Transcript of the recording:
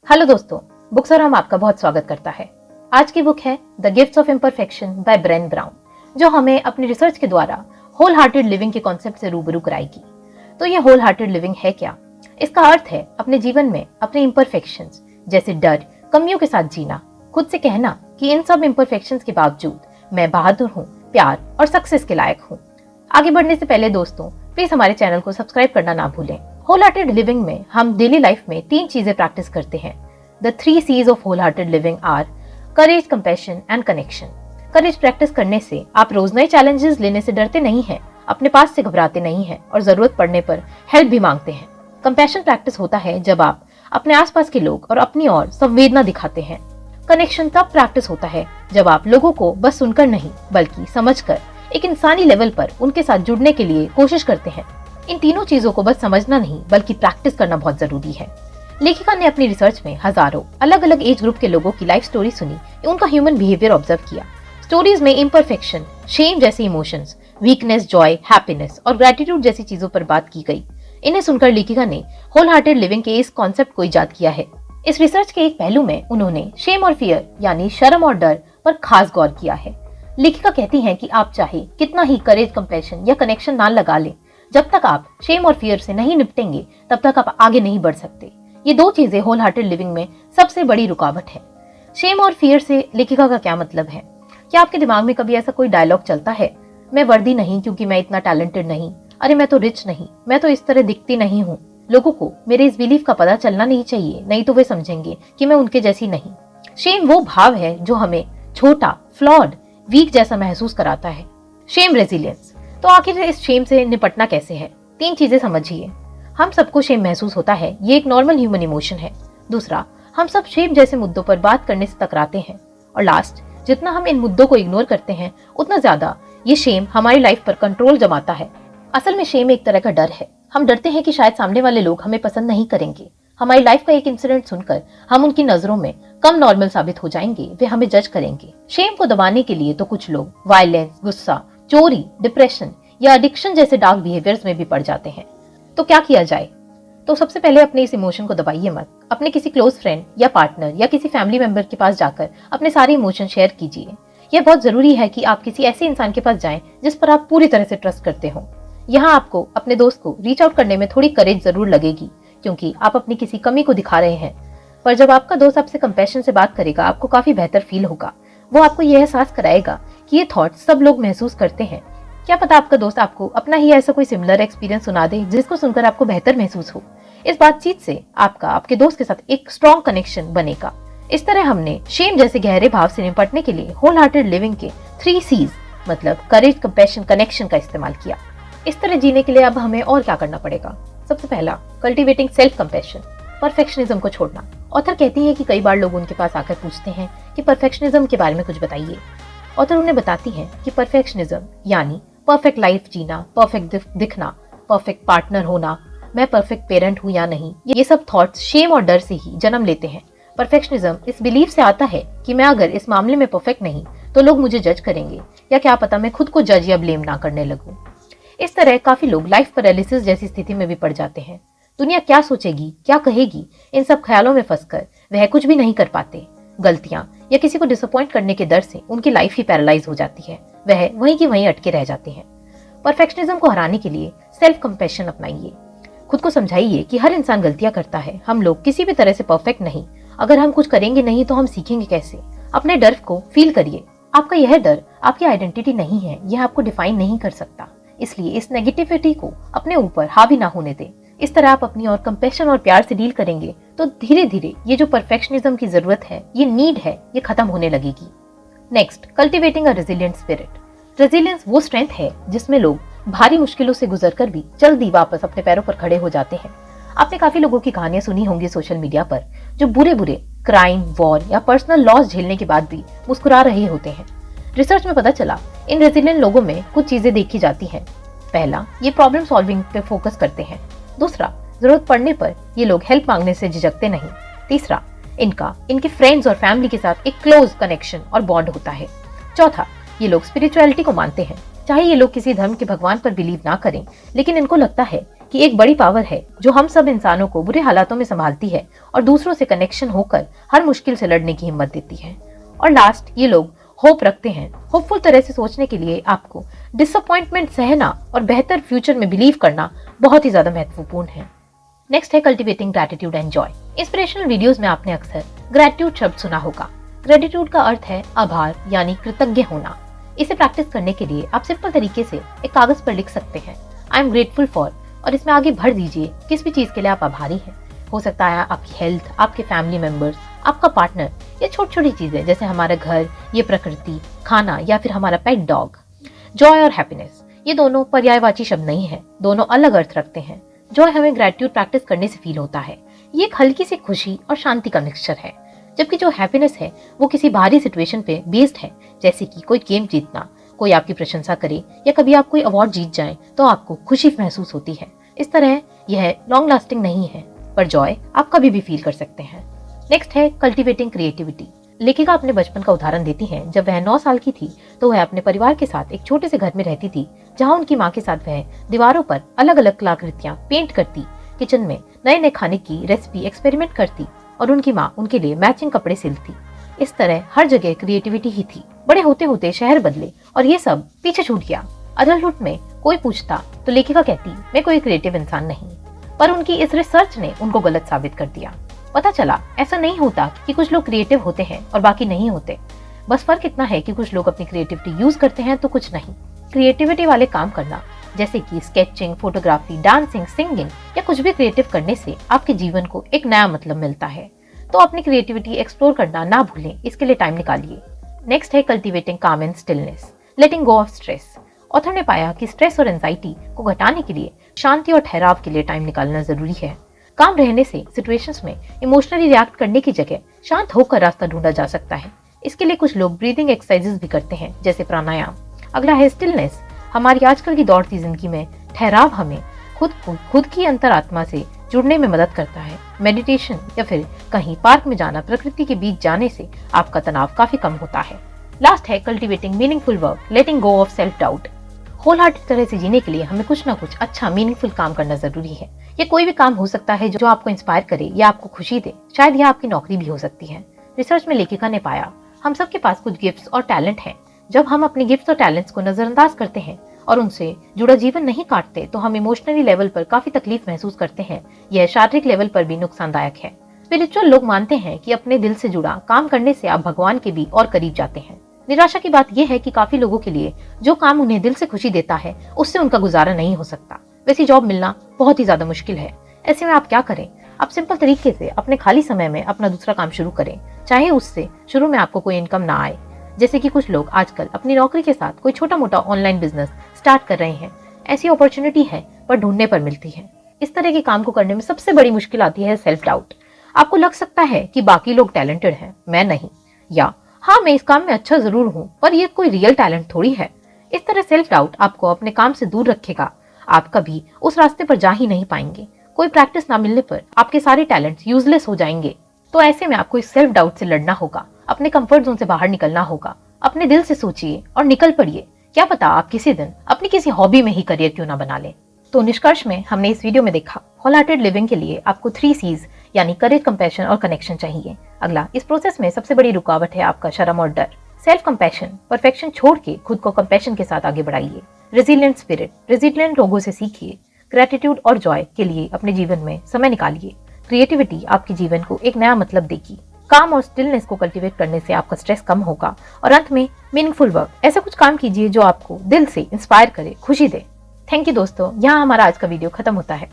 Hello दोस्तों, books और हम आपका बहुत स्वागत करता है। आज की बुक है the gifts of imperfection by Brene Brown, जो हमें अपनी रिसर्च के द्वारा होल हार्टेड लिविंग के कॉन्सेप्ट से रूबरू कराएगी। तो ये होल हार्टेड लिविंग है क्या? इसका अर्थ है अपने जीवन में अपने इम्परफेक्शंस जैसे डर, कमियों के साथ जीना, खुद से कहना कि इन सब इम्परफेक्शंस के बावजूद मैं बहादुर हूँ, प्यार और सक्सेस के लायक हूँ। आगे बढ़ने से पहले दोस्तों, प्लीज हमारे चैनल को सब्सक्राइब करना ना भूलें। होल हार्टेड लिविंग में हम डेली लाइफ में 3 चीजें प्रैक्टिस करते हैं। The 3 C's of whole hearted living are courage, compassion and connection. Courage practice करने से आप रोज नए चैलेंजेस लेने से डरते नहीं हैं, अपने पास से घबराते नहीं हैं और जरूरत पड़ने पर हेल्प भी मांगते हैं। कंपैशन प्रैक्टिस होता है जब आप अपने आसपास के लोग और अपनी ओर संवेदना दिखाते हैं। कनेक्शन तब प्रैक्टिस होता है जब आप लोगों को बस सुनकर नहीं बल्कि समझकर एक इंसानी लेवल पर उनके साथ जुड़ने के लिए कोशिश करते हैं। इन तीनों चीजों को बस समझना नहीं बल्कि प्रैक्टिस करना बहुत जरूरी है। लेखिका ने अपनी रिसर्च में हजारों अलग अलग एज ग्रुप के लोगों की लाइफ स्टोरी सुनी, उनका ह्यूमन बिहेवियर ऑब्जर्व किया। स्टोरीज में इम्परफेक्शन, शेम जैसे इमोशंस, वीकनेस, जॉय, हैप्पीनेस और ग्रेटिट्यूड जैसी चीजों पर बात की गई। इन्हें सुनकर लेखिका ने होल हार्टेड लिविंग के इस कॉन्सेप्ट को इजाद किया है। इस रिसर्च के एक पहलू में उन्होंने शेम और फियर यानी शर्म और डर पर खास गौर किया है। लेखिका कहती हैं कि आप चाहे कितना ही करेज, कंपैशन या कनेक्शन ना लगा लें, जब तक आप शेम और फियर से नहीं निपटेंगे तब तक आप आगे नहीं बढ़ सकते। ये 2 चीजें होल हार्टेड लिविंग में सबसे बड़ी रुकावट है। शेम और फियर से लेखिका का क्या मतलब है? क्या आपके दिमाग में कभी ऐसा कोई डायलॉग चलता है, मैं वर्दी नहीं क्योंकि मैं इतना टैलेंटेड नहीं, अरे मैं तो रिच नहीं, मैं तो इस तरह दिखती नहीं हूँ, लोगों को मेरे इस बिलीफ का पता चलना नहीं चाहिए, नहीं तो वे समझेंगे कि मैं उनके जैसी नहीं। शेम वो भाव है जो हमें छोटा, फ्लॉड, वीक जैसा महसूस कराता है। Shame resilience. तो आखिर इस शेम से निपटना कैसे है? 3 चीजें समझिए। हम सबको शेम महसूस होता है, ये एक नॉर्मल ह्यूमन इमोशन है। दूसरा, हम सब शेम जैसे मुद्दों पर बात करने से टकराते हैं। और लास्ट, जितना हम इन मुद्दों को इग्नोर करते हैं उतना ज्यादा ये शेम हमारी लाइफ पर कंट्रोल जमाता है। असल में शेम एक तरह का डर है। हम डरते हैं कि शायद सामने वाले लोग हमें पसंद नहीं करेंगे, हमारी लाइफ का एक इंसिडेंट सुनकर हम उनकी नजरों में कम नॉर्मल साबित हो जाएंगे, वे हमें जज करेंगे। शेम को दबाने के लिए तो कुछ लोग वायलेंस, गुस्सा, चोरी, डिप्रेशन या एडिक्शन जैसे डार्क बिहेवियर्स में भी पड़ जाते हैं। तो क्या किया जाए? तो सबसे पहले अपने इस इमोशन को दबाइए मत। अपने किसी क्लोज फ्रेंड या पार्टनर या किसी फैमिली मेंबर के पास जाकर अपने सारे इमोशन शेयर कीजिए। यह बहुत जरूरी है कि आप किसी ऐसे इंसान के पास जाएं जिस पर आप पूरी तरह से ट्रस्ट करते हो। यहाँ आपको अपने दोस्त को रीच आउट करने में थोड़ी करेज जरूर लगेगी, क्योंकि आप अपनी किसी कमी को दिखा रहे हैं। पर जब आपका दोस्त आपसे कंपैशन से बात करेगा, आपको काफी बेहतर फील होगा। वो आपको यह एहसास कराएगा कि ये थॉट्स सब लोग महसूस करते हैं। क्या पता आपका दोस्त आपको अपना ही ऐसा कोई सिमिलर एक्सपीरियंस सुना दे जिसको सुनकर आपको बेहतर महसूस हो। इस बातचीत से आपका आपके दोस्त के साथ एक स्ट्रॉन्ग कनेक्शन बनेगा। इस तरह हमने शेम जैसे गहरे भाव से निपटने के लिए होल हार्टेड लिविंग के 3 C's मतलब करेज, कंपैशन, कनेक्शन का इस्तेमाल किया। इस तरह जीने के लिए अब हमें और क्या करना पड़ेगा? सबसे पहला, कल्टिवेटिंग सेल्फ कंपैशन, परफेक्शनिज्म को छोड़ना। ऑथर कहती है कि कई बार लोग उनके पास आकर पूछते हैं कि परफेक्शनिज्म के बारे में कुछ बताइए। ऑथर उन्हें बताती है कि परफेक्शनिज्म यानी परफेक्ट लाइफ जीना, परफेक्ट दिखना, परफेक्ट पार्टनर होना, मैं परफेक्ट पेरेंट हूँ या नहीं, ये सब थॉट्स शेम और डर से ही जन्म लेते हैं। परफेक्शनिज्म इस बिलीफ से आता है कि मैं अगर इस मामले में परफेक्ट नहीं तो लोग मुझे जज करेंगे, या क्या पता मैं खुद को जज या ब्लेम ना करने लगूं। इस तरह काफी लोग लाइफ पैरालिसिस जैसी स्थिति में भी पड़ जाते हैं। दुनिया क्या सोचेगी, क्या कहेगी, इन सब ख्यालों में फंसकर वह कुछ भी नहीं कर पाते। गलतियां या किसी को डिसअपॉइंट करने के डर से उनकी लाइफ ही पैरालाइज हो जाती है, वह वहीं की वहीं अटके रह जाते हैं। परफेक्शनिज्म को हराने के लिए सेल्फ कंपैशन अपनाइए। खुद को समझाइए कि हर इंसान गलतियां करता है, हम लोग किसी भी तरह से परफेक्ट नहीं। अगर हम कुछ करेंगे नहीं तो हम सीखेंगे कैसे? अपने डर को फील करिए। आपका यह डर आपकी आइडेंटिटी नहीं है, यह आपको डिफाइन नहीं कर सकता। इसलिए इस नेगेटिविटी को अपने ऊपर हावी ना होने दें। इस तरह आप अपनी और कंपैशन और प्यार से डील करेंगे तो धीरे धीरे ये जो परफेक्शनिज्म की जरूरत है, ये नीड है, ये खत्म होने लगेगी। नेक्स्ट, कल्टिवेटिंग अ रेजिलिएंट स्पिरिट। रेजिलियंस वो स्ट्रेंथ है जिसमें लोग भारी मुश्किलों से गुजरकर भी जल्दी वापस अपने पैरों पर खड़े हो जाते हैं। आपने काफी लोगों की कहानियां सुनी होंगी सोशल मीडिया पर, जो बुरे बुरे क्राइम, वॉर या पर्सनल लॉस झेलने के बाद भी मुस्कुरा रहे होते हैं। रिसर्च में पता चला इन रेजिलिएंट लोगों में कुछ चीजें देखी जाती हैं। पहला, ये प्रॉब्लम सॉल्विंग पे फोकस करते हैं। दूसरा, जरूरत पड़ने पर ये लोग हेल्प मांगने से झिझकते नहीं। तीसरा, इनके फ्रेंड्स और फैमिली के साथ एक क्लोज कनेक्शन और बॉन्ड होता है। चौथा, ये लोग स्पिरिचुअलिटी को मानते हैं। चाहे ये लोग किसी धर्म के भगवान पर बिलीव ना करें, लेकिन इनको लगता है कि एक बड़ी पावर है जो हम सब इंसानों को बुरे हालातों में संभालती है और दूसरों से कनेक्शन होकर हर मुश्किल से लड़ने की हिम्मत देती है। और लास्ट, ये लोग होप रखते हैं। होपफुल तरह से सोचने के लिए आपको डिसअपॉइंटमेंट सहना और बेहतर फ्यूचर में बिलीव करना बहुत ही ज्यादा महत्वपूर्ण है। नेक्स्ट है cultivating gratitude and Joy. Inspirational videos में आपने अक्सर ग्रैटिट्यूड शब्द सुना होगा। ग्रैटिट्यूड का अर्थ है आभार यानी कृतज्ञ होना। इसे प्रैक्टिस करने के लिए आप सिंपल तरीके से एक कागज पर लिख सकते हैं आई एम ग्रेटफुल फॉर, और इसमें आगे भर दीजिए किस भी चीज के लिए आप आभारी हैं। हो सकता है आपकी हेल्थ, आपके फैमिली मेंबर्स, आपका पार्टनर, या छोटी छोटी चीजें जैसे हमारा घर, ये प्रकृति, खाना, या फिर हमारा पेट डॉग। जॉय और हैप्पीनेस ये दोनों पर्यायवाची शब्द नहीं है, दोनों अलग अर्थ रखते हैं। जॉय हमें ग्रैटिट्यूड प्रैक्टिस करने से फील होता है। ये एक हल्की सी खुशी और शांति का मिक्सचर है, जबकि जो हैप्पीनेस है वो किसी भारी सिचुएशन पे बेस्ड है, जैसे कि कोई गेम जीतना, कोई आपकी प्रशंसा करे, या कभी आप कोई अवार्ड जीत जाएं तो आपको खुशी महसूस होती है। इस तरह यह लॉन्ग लास्टिंग नहीं है, पर जॉय आप कभी भी फील कर सकते हैं। नेक्स्ट है कल्टिवेटिंग क्रिएटिविटी। लेखिका अपने बचपन का उदाहरण देती हैं। जब वह 9 साल की थी तो वह अपने परिवार के साथ एक छोटे से घर में रहती थी, जहाँ उनकी माँ के साथ वह दीवारों पर अलग अलग कलाकृतियां पेंट करती, किचन में नए नए खाने की रेसिपी एक्सपेरिमेंट करती और उनकी माँ उनके लिए मैचिंग कपड़े सिलती। इस तरह हर जगह क्रिएटिविटी ही थी। बड़े होते होते शहर बदले और ये सब पीछे छूट गया। अडल्टहुड में कोई पूछता तो लेखिका कहती मैं कोई क्रिएटिव इंसान नहीं, पर उनकी इस रिसर्च ने उनको गलत साबित कर दिया। पता चला ऐसा नहीं होता कि कुछ लोग क्रिएटिव होते हैं और बाकी नहीं होते। बस फर्क इतना है कि कुछ लोग अपनी क्रिएटिविटी यूज करते हैं तो कुछ नहीं। क्रिएटिविटी वाले काम करना जैसे कि स्केचिंग, फोटोग्राफी, डांसिंग, सिंगिंग या कुछ भी क्रिएटिव करने से आपके जीवन को एक नया मतलब मिलता है। तो अपनी क्रिएटिविटी एक्सप्लोर करना ना भूलें, इसके लिए टाइम निकालिए। नेक्स्ट है कल्टिवेटिंग काम and stillness, letting go of stress. Author ने पाया कि स्ट्रेस और एंजाइटी को घटाने के लिए शांति और ठहराव के लिए टाइम निकालना जरूरी है। काम रहने से सिचुएशंस में इमोशनली रिएक्ट करने की जगह शांत होकर रास्ता ढूंढा जा सकता है। इसके लिए कुछ लोग ब्रीदिंग एक्सरसाइजेस भी करते हैं, जैसे प्राणायाम। अगला है स्टिलनेस। हमारी आजकल की दौड़ती जिंदगी में ठहराव हमें खुद की अंतरात्मा से जुड़ने में मदद करता है। मेडिटेशन या फिर कहीं पार्क में जाना, प्रकृति के बीच जाने से आपका तनाव काफी कम होता है। लास्ट है cultivating meaningful work, letting go of self doubt. Whole hearted तरह से जीने के लिए हमें कुछ ना कुछ अच्छा मीनिंगफुल काम करना जरूरी है। ये कोई भी काम हो सकता है जो आपको इंस्पायर करे या आपको खुशी दे। शायद यह आपकी नौकरी भी हो सकती है। रिसर्च में लेखिका ने पाया हम सबके पास कुछ गिफ्ट्स और टैलेंट हैं। जब हम अपने गिफ्ट्स और टैलेंट्स को नजरअंदाज करते हैं और उनसे जुड़ा जीवन नहीं काटते तो हम इमोशनली लेवल पर काफी तकलीफ महसूस करते हैं। यह शारीरिक लेवल पर भी नुकसानदायक है। स्पिरिचुअल लोग मानते हैं कि अपने दिल से जुड़ा काम करने से आप भगवान के भी और करीब जाते हैं। निराशा की बात यह है कि काफी लोगों के लिए जो काम उन्हें दिल से खुशी देता है उससे उनका गुजारा नहीं हो सकता। वैसी जॉब मिलना बहुत ही ज्यादा मुश्किल है। ऐसे में आप क्या करें? आप सिंपल तरीके से अपने खाली समय में अपना दूसरा काम शुरू करें, चाहे उससे शुरू में आपको कोई इनकम ना आए। जैसे कि कुछ लोग आजकल अपनी नौकरी के साथ कोई छोटा मोटा ऑनलाइन बिजनेस स्टार्ट कर रहे हैं। ऐसी अपॉर्चुनिटी है पर ढूंढने पर मिलती है। इस तरह के काम को करने में सबसे बड़ी मुश्किल आती है सेल्फ डाउट। आपको लग सकता है कि बाकी लोग टैलेंटेड हैं, मैं नहीं, या हाँ मैं इस काम में अच्छा जरूर हूँ पर ये कोई रियल टैलेंट थोड़ी है। इस तरह सेल्फ डाउट आपको अपने काम से दूर रखेगा। आप कभी उस रास्ते पर जा ही नहीं पाएंगे। कोई प्रैक्टिस ना मिलने पर आपके सारे टैलेंट्स यूजलेस हो जाएंगे। तो ऐसे में आपको इस सेल्फ डाउट से लड़ना होगा, अपने कंफर्ट जोन से बाहर निकलना होगा। अपने दिल से सोचिए और निकल पड़िए। क्या पता आप किसी दिन अपनी किसी हॉबी में ही करियर क्यों ना बना लें। तो निष्कर्ष में हमने इस वीडियो में देखा होल हार्टेड लिविंग के लिए आपको 3 C's यानी करेज, कंपैशन और कनेक्शन चाहिए। अगला, इस प्रोसेस में सबसे बड़ी रुकावट है आपका शर्म और डर। सेल्फ कंपैशन, परफेक्शन छोड़ के खुद को कंपैशन के साथ आगे बढ़ाइए। रेजिलिएंट स्पिरिट, रेजिलिएंट लोगों से सीखिए। ग्रेटिट्यूड और जॉय के लिए अपने जीवन में समय निकालिए। क्रिएटिविटी आपके जीवन को एक नया मतलब देगी। काम और स्टिलनेस को कल्टीवेट करने से आपका स्ट्रेस कम होगा। और अंत में मीनिंगफुल वर्क, ऐसा कुछ काम कीजिए जो आपको दिल से इंस्पायर करे, खुशी दे। थैंक यू दोस्तों, यहाँ हमारा आज का वीडियो खत्म होता है।